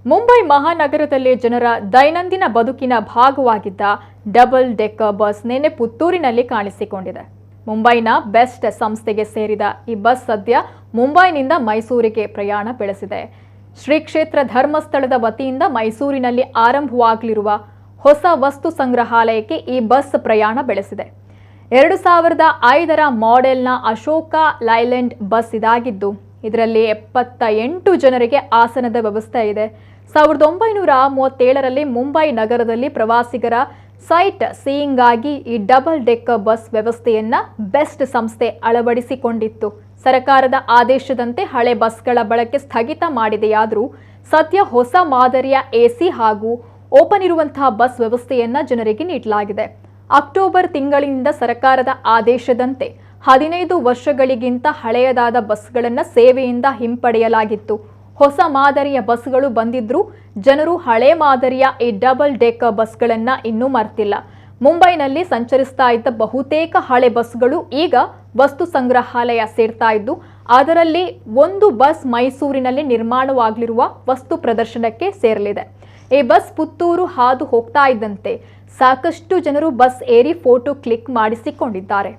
ಮುಂಬೈ ಮಹಾನಗರದಲ್ಲಿ ಜನರ ದೈನಂದಿನ ಬದುಕಿನ ಭಾಗವಾಗಿದ್ದ ಡಬಲ್ ಡೆಕ್ಕರ್ ಬಸ್ ನಿನ್ನೆ ಪುತ್ತೂರಿನಲ್ಲಿ ಕಾಣಿಸಿಕೊಂಡಿದೆ. ಮುಂಬೈನ ಬೆಸ್ಟ್ ಸಂಸ್ಥೆಗೆ ಸೇರಿದ ಈ ಬಸ್ ಸದ್ಯ ಮುಂಬೈನಿಂದ ಮೈಸೂರಿಗೆ ಪ್ರಯಾಣ ಬೆಳೆಸಿದೆ. ಶ್ರೀ ಕ್ಷೇತ್ರ ಧರ್ಮಸ್ಥಳದ ವತಿಯಿಂದ ಮೈಸೂರಿನಲ್ಲಿ ಆರಂಭವಾಗಲಿರುವ ಹೊಸ ವಸ್ತು ಸಂಗ್ರಹಾಲಯಕ್ಕೆ ಈ ಬಸ್ ಪ್ರಯಾಣ ಬೆಳೆಸಿದೆ. 2005ರ ಮಾಡೆಲ್ನ ಅಶೋಕ ಲೈಲ್ಯಾಂಡ್ ಬಸ್ ಇದಾಗಿದ್ದು ಇದರಲ್ಲಿ 78 ಜನರಿಗೆ ಆಸನದ ವ್ಯವಸ್ಥೆ ಇದೆ. 1937ರಲ್ಲಿ ಮುಂಬೈ ನಗರದಲ್ಲಿ ಪ್ರವಾಸಿಗರ ಸೈಟ್ ಸೀಯಿಂಗ್ ಆಗಿ ಈ ಡಬಲ್ ಡೆಕ್ಕರ್ ಬಸ್ ವ್ಯವಸ್ಥೆಯನ್ನ ಬೆಸ್ಟ್ ಸಂಸ್ಥೆ ಅಳವಡಿಸಿಕೊಂಡಿತ್ತು. ಸರ್ಕಾರದ ಆದೇಶದಂತೆ ಹಳೆ ಬಸ್ಗಳ ಬಳಕೆ ಸ್ಥಗಿತ ಮಾಡಿದೆಯಾದರೂ ಸದ್ಯ ಹೊಸ ಮಾದರಿಯ ಎಸಿ ಹಾಗೂ ಓಪನ್ ಇರುವಂತಹ ಬಸ್ ವ್ಯವಸ್ಥೆಯನ್ನ ಜನರಿಗೆ ನೀಡಲಾಗಿದೆ. ಅಕ್ಟೋಬರ್ ತಿಂಗಳಿನಿಂದ ಸರ್ಕಾರದ ಆದೇಶದಂತೆ 15 ವರ್ಷಗಳಿಗಿಂತ ಹಳೆಯದಾದ ಬಸ್ಗಳನ್ನು ಸೇವೆಯಿಂದ ಹಿಂಪಡೆಯಲಾಗಿತ್ತು. ಹೊಸ ಮಾದರಿಯ ಬಸ್ಗಳು ಬಂದಿದ್ರೂ ಜನರು ಹಳೆ ಮಾದರಿಯ ಈ ಡಬಲ್ ಡೆಕ್ಕರ್ ಬಸ್ಗಳನ್ನು ಇನ್ನೂ ಮರ್ತಿಲ್ಲ. ಮುಂಬೈನಲ್ಲಿ ಸಂಚರಿಸ್ತಾ ಇದ್ದ ಬಹುತೇಕ ಹಳೆ ಬಸ್ಗಳು ಈಗ ವಸ್ತು ಸಂಗ್ರಹಾಲಯ ಸೇರ್ತಾ ಇದ್ದು ಅದರಲ್ಲಿ ಒಂದು ಬಸ್ ಮೈಸೂರಿನಲ್ಲಿ ನಿರ್ಮಾಣವಾಗಲಿರುವ ವಸ್ತು ಪ್ರದರ್ಶನಕ್ಕೆ ಸೇರಲಿದೆ. ಈ ಬಸ್ ಪುತ್ತೂರು ಹಾದು ಹೋಗ್ತಾ ಇದ್ದಂತೆ ಸಾಕಷ್ಟು ಜನರು ಬಸ್ ಏರಿ ಫೋಟೋ ಕ್ಲಿಕ್ ಮಾಡಿಸಿಕೊಂಡಿದ್ದಾರೆ.